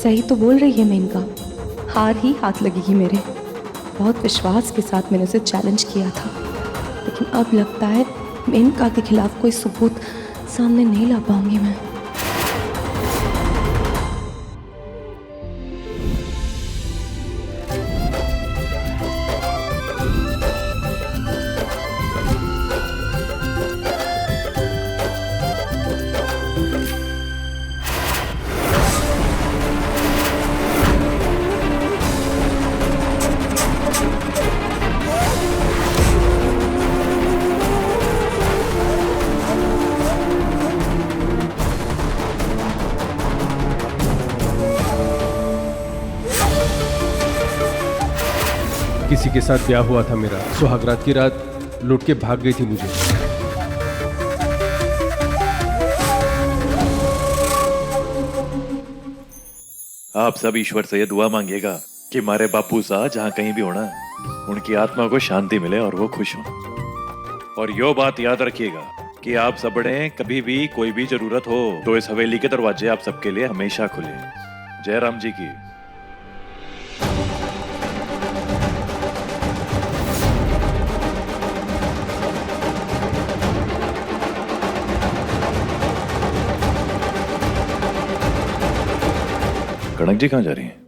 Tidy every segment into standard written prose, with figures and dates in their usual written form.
सही तो बोल रही है मेनका, हार ही हाथ लगेगी मेरे। बहुत विश्वास के साथ मैंने उसे चैलेंज किया था, लेकिन अब लगता है मेनका के खिलाफ कोई सबूत सामने नहीं ला पाऊंगी मैं। किसी के साथ ब्याह हुआ था मेरा, सुहागरात की रात लूट के भाग गई थी मुझे। आप सब ईश्वर से ये दुआ मांगिएगा कि हमारे बापू साहब जहाँ कहीं भी होना, उनकी आत्मा को शांति मिले और वो खुश हो। और यो बात याद रखिएगा कि आप सबने कभी भी कोई भी जरूरत हो तो इस हवेली के दरवाजे आप सबके लिए हमेशा खुले। जय राम जी की। कनक जी कहाँ जा रही हैं?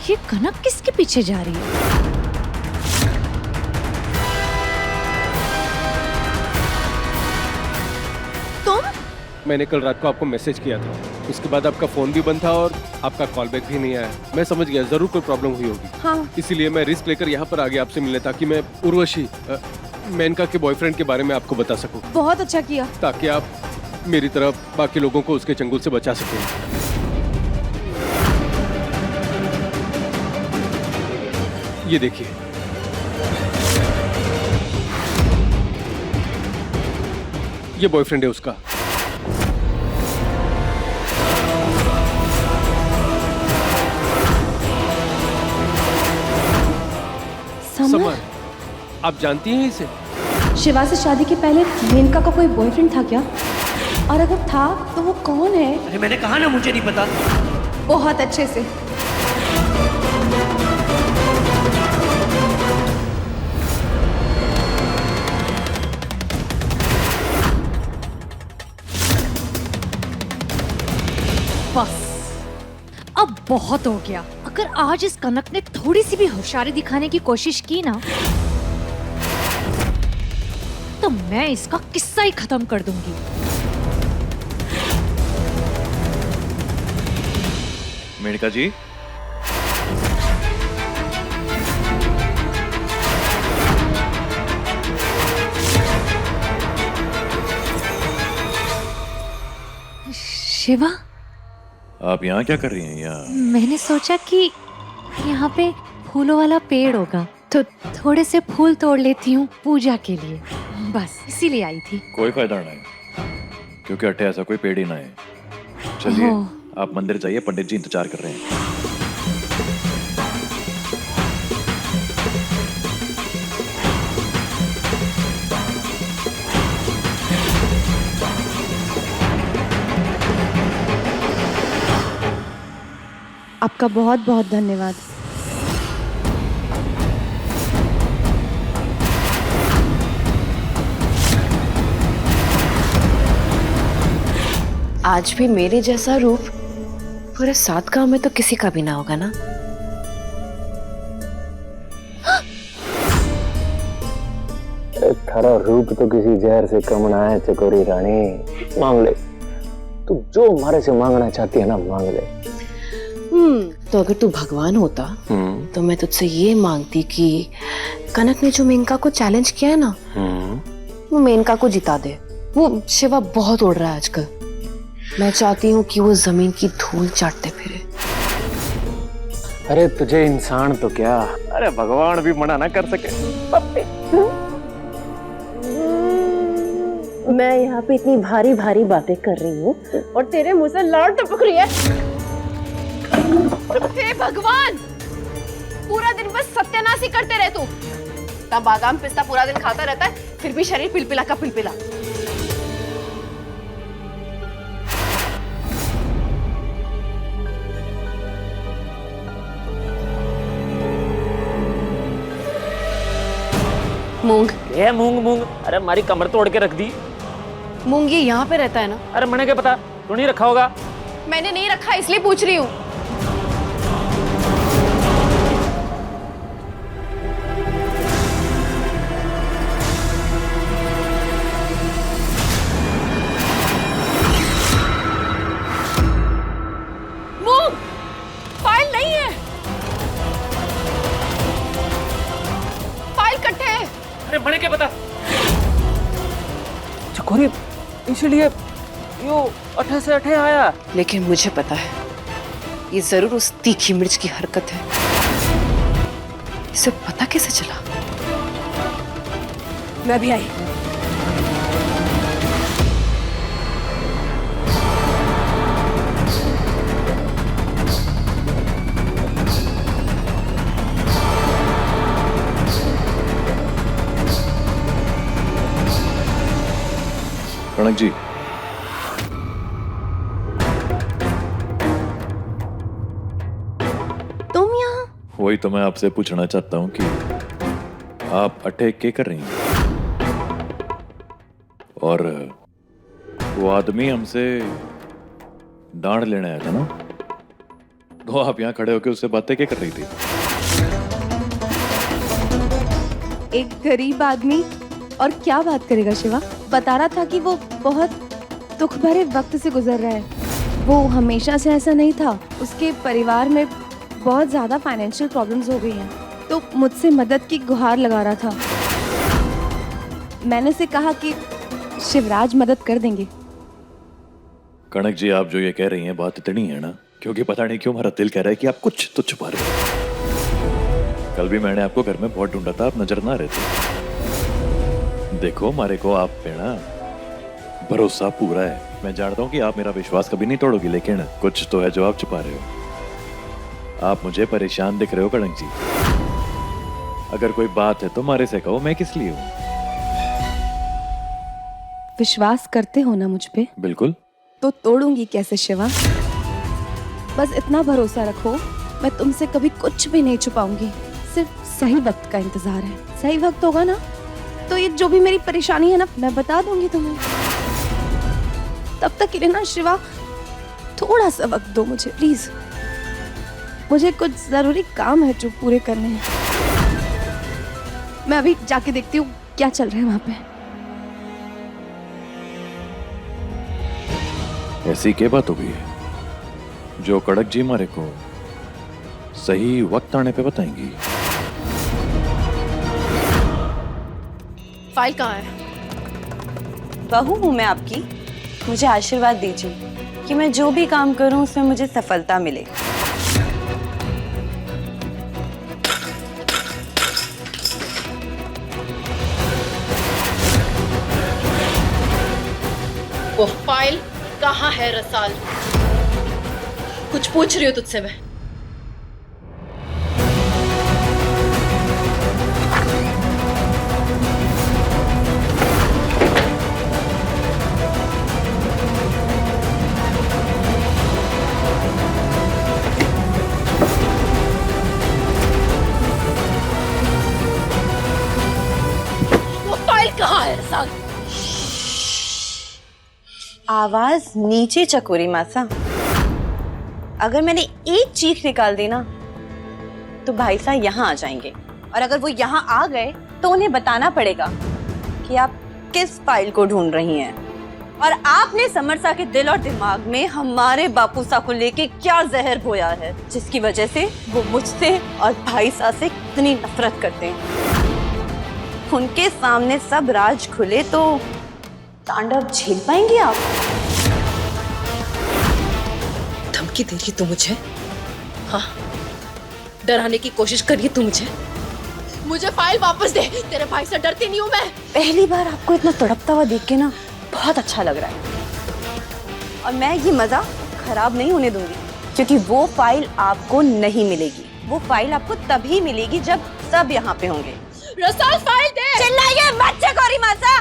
ये कनक किसके पीछे जा रही है? तुम? मैंने कल रात को आपको मैसेज किया था, उसके बाद आपका फोन भी बंद था और आपका कॉल बैक भी नहीं आया। मैं समझ गया जरूर कोई प्रॉब्लम हुई होगी। हाँ। इसीलिए मैं रिस्क लेकर यहाँ पर आ गया आपसे मिलने, ताकि मैं उर्वशी मेनका के बॉयफ्रेंड के बारे में आपको बता सकूं, बहुत अच्छा किया। ताकि आप मेरी तरफ बाकी लोगों को उसके चंगुल से बचा सकें। ये देखिए, ये बॉयफ्रेंड है उसका। समर, आप जानती हैं इसे? शिवा से शादी के पहले मेनका का कोई बॉयफ्रेंड था क्या? और अगर था तो वो कौन है? अरे मैंने कहा ना मुझे नहीं पता। बहुत अच्छे से। बस अब बहुत हो गया। अगर आज इस कनक ने थोड़ी सी भी होशियारी दिखाने की कोशिश की ना, तो मैं इसका किस्सा ही खत्म कर दूंगी। मेनका जी, शिवा, आप यहाँ क्या कर रही हैं? यहाँ मैंने सोचा कि यहाँ पे फूलों वाला पेड़ होगा, तो थोड़े से फूल तोड़ लेती हूँ पूजा के लिए, बस इसीलिए आई थी। कोई फायदा ना है, क्योंकि अट्ठे ऐसा कोई पेड़ ही ना है। चलिए आप मंदिर जाइए, पंडित जी इंतजार कर रहे हैं। आपका बहुत बहुत धन्यवाद। आज भी मेरे जैसा रूप पूरे 7 गांव में तो किसी का भी ना होगा ना। थारा रूप तो किसी जहर से कम ना है चकोरी रानी। मांग ले, तू जो हमारे से मांगना चाहती है ना, मांग ले। तो अगर तू भगवान होता तो मैं तुझसे ये मांगती कि कनक ने जो मेनका को चैलेंज किया है ना, वो मेनका को जिता दे। वो शिवा बहुत उड़ रहा है आजकल, मैं चाहती हूँ कि वो जमीन की धूल चाटते फिरे। अरे तुझे इंसान तो क्या, अरे भगवान भी मना ना कर सके। मैं यहाँ पे इतनी भारी भारी बातें कर रही हूँ और तेरे मुंह से लाड़ टपक रही है। हे भगवान, पूरा दिन बस सत्यानाश ही करते रहे तू। इतना बादाम पिस्ता पूरा दिन खाता रहता है, फिर भी शरीर पिलपिला का पिलपिला। मूंग। ये मूंग मूंग, अरे हमारी कमर तोड़ के रख दी। मूंग ये यहाँ पे रहता है ना? अरे मैंने क्या पता, तू नहीं रखा होगा। मैंने नहीं रखा इसलिए पूछ रही हूँ। मूंग, फाइल नहीं है, फाइल कट्टे है। अरे मैंने क्या पता। चकोरी, इसलिए यो अठे से अठे आया। लेकिन मुझे पता है ये जरूर उस तीखी मिर्च की हरकत है। इसे पता कैसे चला? मैं भी आई। कनक जी, तुम यहाँ? वही तो मैं आपसे पूछना चाहता हूँ कि आप अटैक क्या कर रही हैं? और वो आदमी हमसे डांड लेने आया था ना, तो आप यहाँ खड़े होकर उससे बातें क्या कर रही थी? एक गरीब आदमी और क्या बात करेगा शिवा? बता रहा था कि वो बहुत दुख भरे वक्त से गुजर रहा है। वो हमेशा से ऐसा नहीं था, उसके परिवार में बहुत ज़्यादा फाइनेंशियल प्रॉब्लम्स हो गई हैं, तो मुझसे मदद की गुहार लगा रहा था। मैंने उसे कहा कि शिवराज मदद कर देंगे। कनक जी, आप जो ये कह रही हैं बात इतनी है ना, क्योंकि पता नहीं क्यों हमारा दिल कह रहा है कि आप कुछ तो छुपा रहे हो। कल भी मैंने आपको घर में बहुत ढूंढा था, आप नजर ना रहे थे। देखो, मारे को आप पे ना भरोसा पूरा है। मैं जानता हूँ कि आप मेरा विश्वास कभी नहीं तोड़ोगी, लेकिन कुछ तो है जो आप छुपा रहे हो। आप मुझे परेशान दिख रहे हो कनक जी। अगर कोई बात है तो मारे से कहो, मैं किस लिए हूँ। विश्वास करते हो ना मुझ पे? बिल्कुल। तो तोड़ूंगी कैसे शिवा? बस इतना भरोसा रखो, मैं तुमसे कभी कुछ भी नहीं छुपाऊंगी। सिर्फ सही वक्त का इंतजार है। सही वक्त होगा ना तो ये जो भी मेरी परेशानी है ना, मैं बता दूंगी तुम्हें। तब तक के लिए ना शिवा, थोड़ा सा वक्त दो मुझे प्लीज। मुझे कुछ जरूरी काम है जो पूरे करने हैं। मैं अभी जाके देखती हूँ क्या चल रहा है वहां पे। ऐसी क्या बात हो गई है जो कड़क जी मारे को सही वक्त आने पे बताएंगी? फाइल कहाँ है? बहू हूँ मैं आपकी, मुझे आशीर्वाद दीजिए कि मैं जो भी काम करूं उसमें मुझे सफलता मिले। वो फाइल कहाँ है रसाल? कुछ पूछ रही हो तुझसे मैं? वो फाइल कहाँ है रसाल? आवाज नीचे चकोरी मासा। अगर मैंने एक चीख निकाल दी ना तो भाई साहब यहाँ आ जाएंगे, और अगर वो यहाँ आ गए तो उन्हें बताना पड़ेगा कि आप किस फाइल को ढूंढ रही हैं और आपने समरसा के दिल और दिमाग में हमारे बापू साहब को लेके क्या जहर बोया है, जिसकी वजह से वो मुझसे और भाई साहब से कितनी नफरत करते हैं। उनके सामने सब राज खुले तो तांडव झेल पाएंगे आप? धमकी दे रही तू मुझे? हाँ, डराने की कोशिश करिए तू मुझे। मुझे फाइल वापस दे। तेरे भाई से डरती नहीं हूँ मैं। पहली बार आपको इतना तड़पता हुआ देख के ना बहुत अच्छा लग रहा है, और मैं ये मजा खराब नहीं होने दूंगी। क्योंकि वो फाइल आपको नहीं मिलेगी। वो फाइल आपको तभी मिलेगी जब सब यहाँ पे होंगे। रसाल फाइल दे। चिल्लाइए मत चकोरी मासा।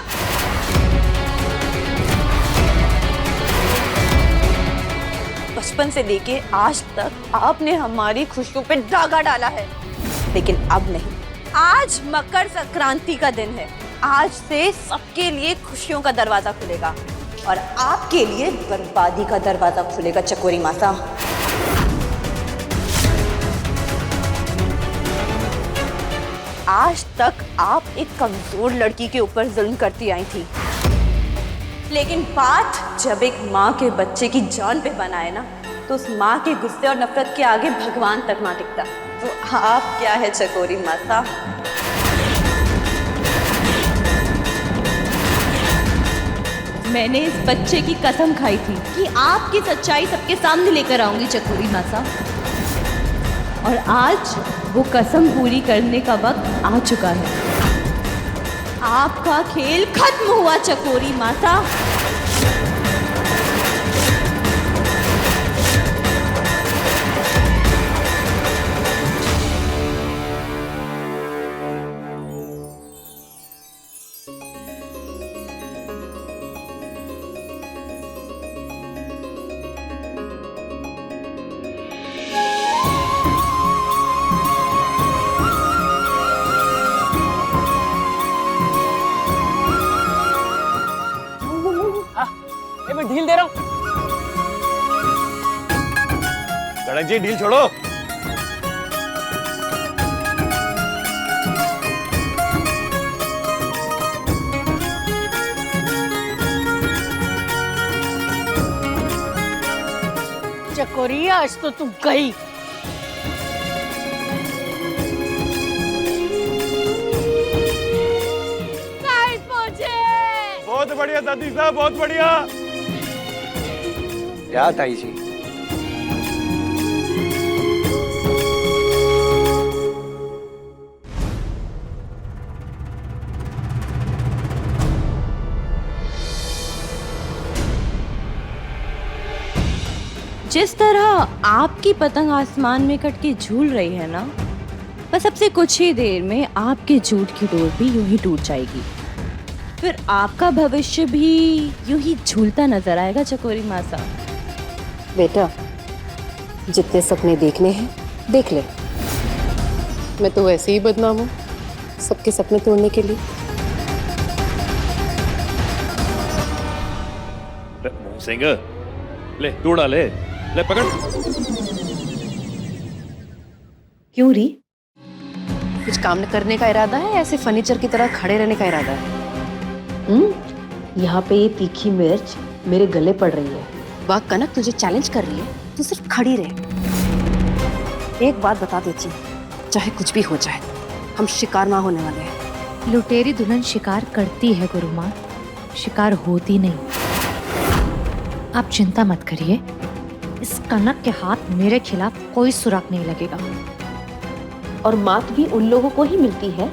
बचपन से लेके आज तक आपने हमारी खुशियों पे दागा डाला है, लेकिन अब नहीं। आज मकर संक्रांति का दिन है। आज से सबके लिए खुशियों का दरवाजा खुलेगा और आपके लिए बर्बादी का दरवाजा खुलेगा चकोरी माता। आज तक आप एक कमजोर लड़की के ऊपर जुल्म करती आई थी, लेकिन बात जब एक माँ के बच्चे की जान पे बनाए ना, तो उस माँ के गुस्से और नफरत के आगे भगवान तक ना टिकता। तो आप क्या है चकोरी माता? मैंने इस बच्चे की कसम खाई थी कि आपकी सच्चाई सबके सामने लेकर आऊंगी चकोरी मासा, और आज वो कसम पूरी करने का वक्त आ चुका है। आपका खेल खत्म हुआ चकोरी माता। मैं ढील दे रहा हूँ। गणक जी ढील छोड़ो। चकोरी आज तो तू गई। बहुत बढ़िया दादी साहब, बहुत बढ़िया। क्या ताई जी? जिस तरह आपकी पतंग आसमान में कट के झूल रही है ना, बस अब से कुछ ही देर में आपके झूठ की डोर भी यूं ही टूट जाएगी। फिर आपका भविष्य भी यूं ही झूलता नजर आएगा चकोरी मासा। बेटा, जितने सपने देखने हैं देख ले। मैं तो वैसे ही बदनाम हूँ सबके सपने तोड़ने के लिए। सिंह, ले तोड़ा, ले पकड़। क्यों री? कुछ काम न करने का इरादा है, ऐसे फर्नीचर की तरह खड़े रहने का इरादा है? यहाँ पे ये तीखी मिर्च मेरे गले पड़ रही है। वाह कनक, तुझे चैलेंज कर रही है, तू सिर्फ खड़ी रहे। एक बात बता देती हूँ, चाहे कुछ भी हो जाए, हम शिकार ना होने वाले हैं। लुटेरी दुल्हन शिकार करती है गुरुमाँ, शिकार होती नहीं। आप चिंता मत करिए, इस कनक के हाथ मेरे खिलाफ कोई सुराग नहीं लगेगा। और मात भी उन लोगों को ही मिलती है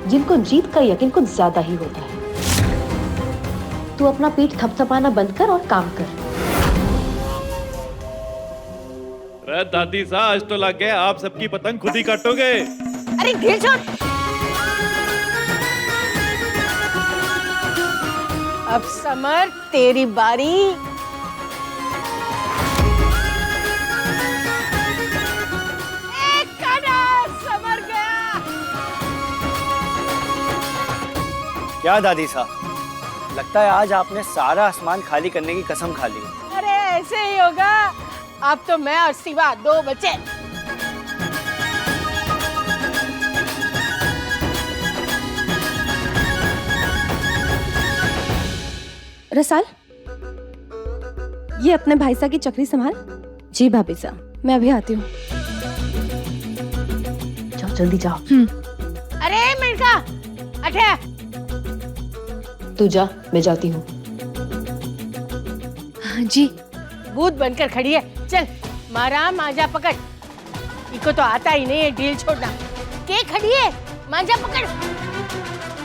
जिनको जीत का यकीन कुछ ज्यादा ही होता है। तू अपना पीठ थपथपाना बंद कर और काम कर। अरे दादी साहब, आज तो लग गए आप सबकी पतंग खुद ही काटोगे। अरे ढील छोड़। अब समर तेरी बारी। समर गया। क्या दादी साहब, लगता है आज आपने सारा आसमान खाली करने की कसम खा ली। अरे ऐसे ही होगा, अब तो मैं और शिवा दो बचे। रसाल, ये अपने भाई साहब की चक्री संभाल। जी भाभी साहब, मैं अभी आती हूँ। जाओ जल्दी जाओ। अरे मिर्का, अठे तू जा, मैं जाती हूँ। जी भूत बनकर खड़ी है। चल मारा मांझा पकड़। इको तो आता ही नहीं है ढील छोड़ना। के खड़ी है, मांझा पकड़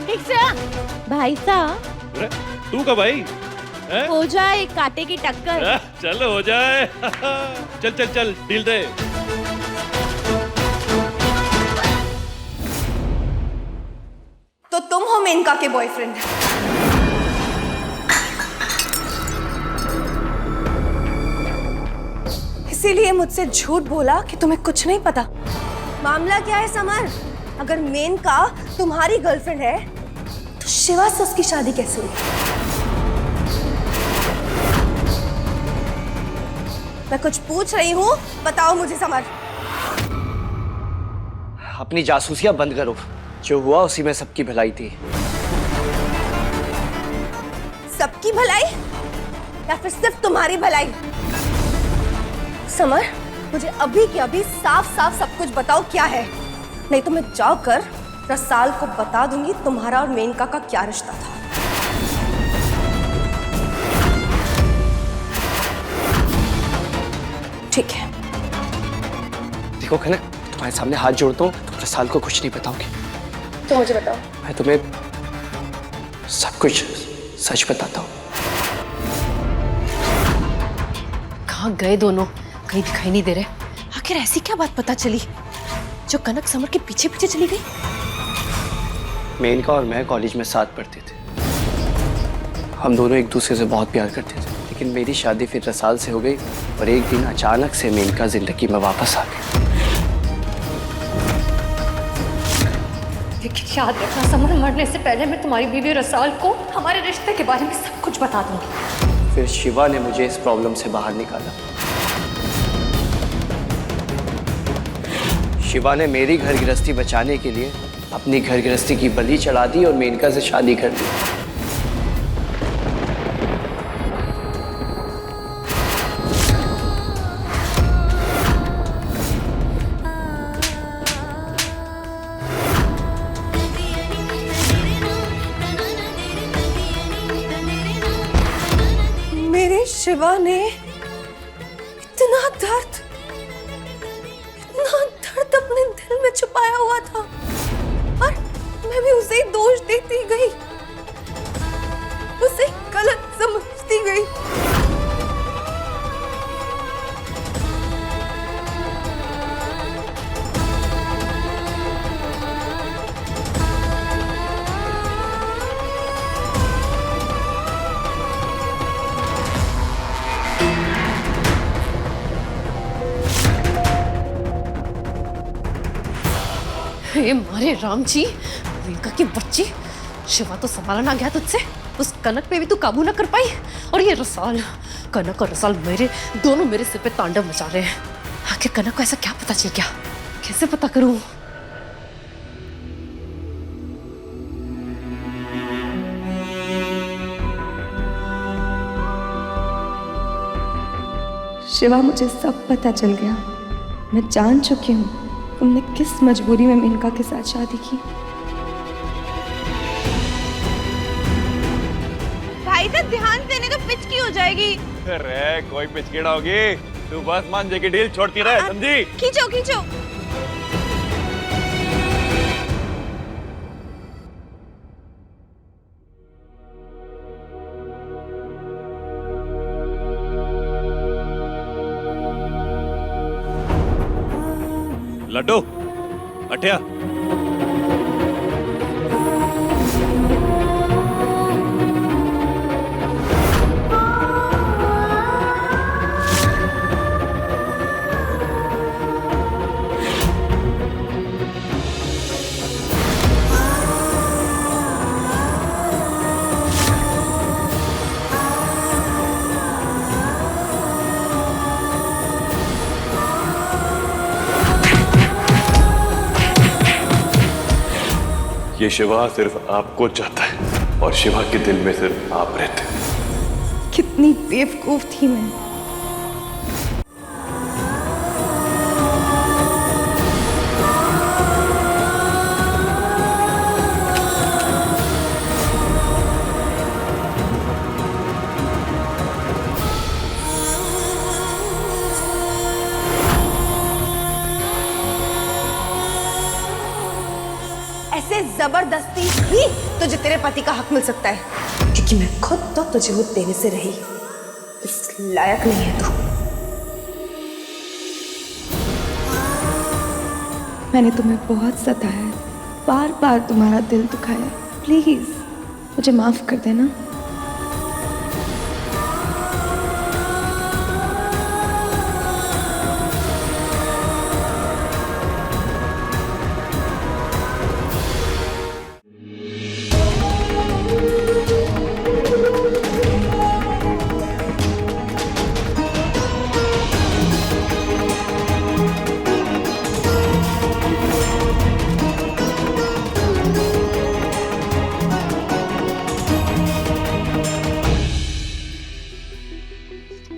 ठीक से। भाई साहब, अरे तू कब आई? हो जाए कांटे की टक्कर। चल हो जाए। चल चल चल डील दे। तो तुम हो मेनका के बॉयफ्रेंड? इसीलिए मुझसे झूठ बोला कि तुम्हें कुछ नहीं पता। मामला क्या है समर? अगर मेनका तुम्हारी गर्लफ्रेंड है तो शिवा से उसकी शादी कैसे हुई? मैं कुछ पूछ रही हूँ, बताओ मुझे समर। अपनी जासूसियां बंद करो। जो हुआ उसी में सबकी भलाई थी। सबकी भलाई या फिर सिर्फ तुम्हारी भलाई? समर, मुझे अभी के अभी साफ साफ सब कुछ बताओ क्या है, नहीं तो मैं जाकर रसाल को बता दूंगी तुम्हारा और मेनका का क्या रिश्ता था। ठीक है। देखो कनक, तुम्हारे सामने हाथ जोड़ता हूँ, तुम रसाल को कुछ नहीं बताओगे तो मुझे बताओ। मैं तुम्हें सब कुछ सच बताता हूँ। कहाँ गए दोनों? कहीं दिखाई नहीं दे रहे। आखिर ऐसी क्या बात पता चली जो कनक समर के पीछे पीछे चली गई? मेनका और मैं कॉलेज में साथ पढ़ते थे। हम दोनों एक दूसरे से बहुत प्यार करते थे, लेकिन मेरी शादी फिर रसाल से हो गई और एक दिन अचानक से मेनका जिंदगी में वापस आ गई। लेकिन याद रखना समर, मरने से पहले मैं तुम्हारी बीवी रसाल को हमारे रिश्ते के बारे में सब कुछ बता दूंगी। फिर शिवा ने मुझे इस प्रॉब्लम से बाहर निकाला। शिवा ने मेरी घर गृहस्थी बचाने के लिए अपनी घर गृहस्थी की बलि चढ़ा दी और मेनका से शादी कर दी। मेरे शिवा ने इतना दर्द अपने दिल में छुपाया हुआ था और मैं भी उसे दोष देती गई, उसे गलत समझती गई। हे मारे राम जी, मेनका की बच्ची, शिवा तो संभाला ना गया तुझसे। उस कनक पे भी तू काबू ना कर पाई, और ये रसाल, कनक और रसाल दोनों मेरे सिर पे तांडव मचा रहे हैं। आखिर कनक को ऐसा क्या पता चल गया? कैसे पता करूं? शिवा, मुझे सब पता चल गया। मैं जान चुकी हूँ तुमने किस मजबूरी में मेनका के साथ शादी की। भाई साहब ध्यान देने तो पिचकी हो जाएगी। अरे कोई पिचकेड़ा होगी, तू बस मान जे की डील छोड़ती रहे, समझी? खींचो खींचो। लड्डू अठिया। ये शिवा सिर्फ आपको चाहता है और शिवा के दिल में सिर्फ आप रहते हैं। कितनी बेवकूफ थी मैं। ऐसे जबरदस्ती ही तुझे तेरे पति का हक मिल सकता है, क्योंकि कि मैं खुद तो तुझे वो देने से रही। इस लायक नहीं है तू। मैंने तुम्हें बहुत सताया है, बार बार तुम्हारा दिल दुखाया। प्लीज मुझे माफ कर देना।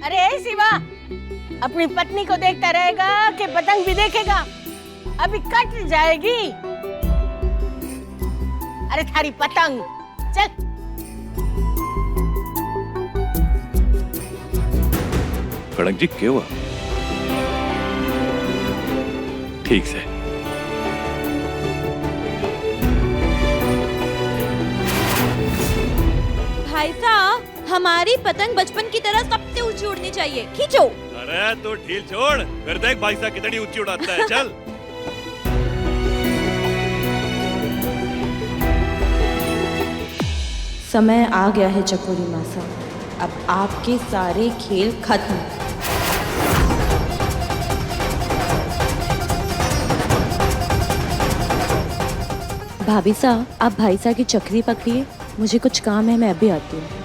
अरे शिवा, अपनी पत्नी को देखता रहेगा कि पतंग भी देखेगा? अभी कट जाएगी। अरे थारी पतंग, चल। कड़क जी क्या हुआ? ठीक से। भाई साहब, हमारी पतंग बचपन की तरह सबसे ऊंची उड़नी चाहिए। खींचो। अरे तो ढील छोड़, फिर देख भाई साहब कितनी ऊंची उड़ाता है। चल। समय आ गया है चकोरी मासा, अब आपके सारे खेल खत्म। भाभी साहब, आप भाई साहब की चक्री पकड़िए, मुझे कुछ काम है, मैं अभी आती हूँ।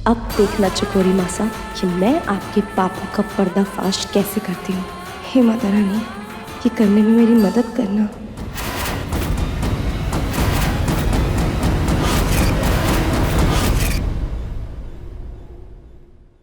अब देखना चकोरी मासा कि मैं आपके पापों का पर्दाफाश कैसे करती हूँ। हे माता रानी, ये करने में मेरी मदद करना।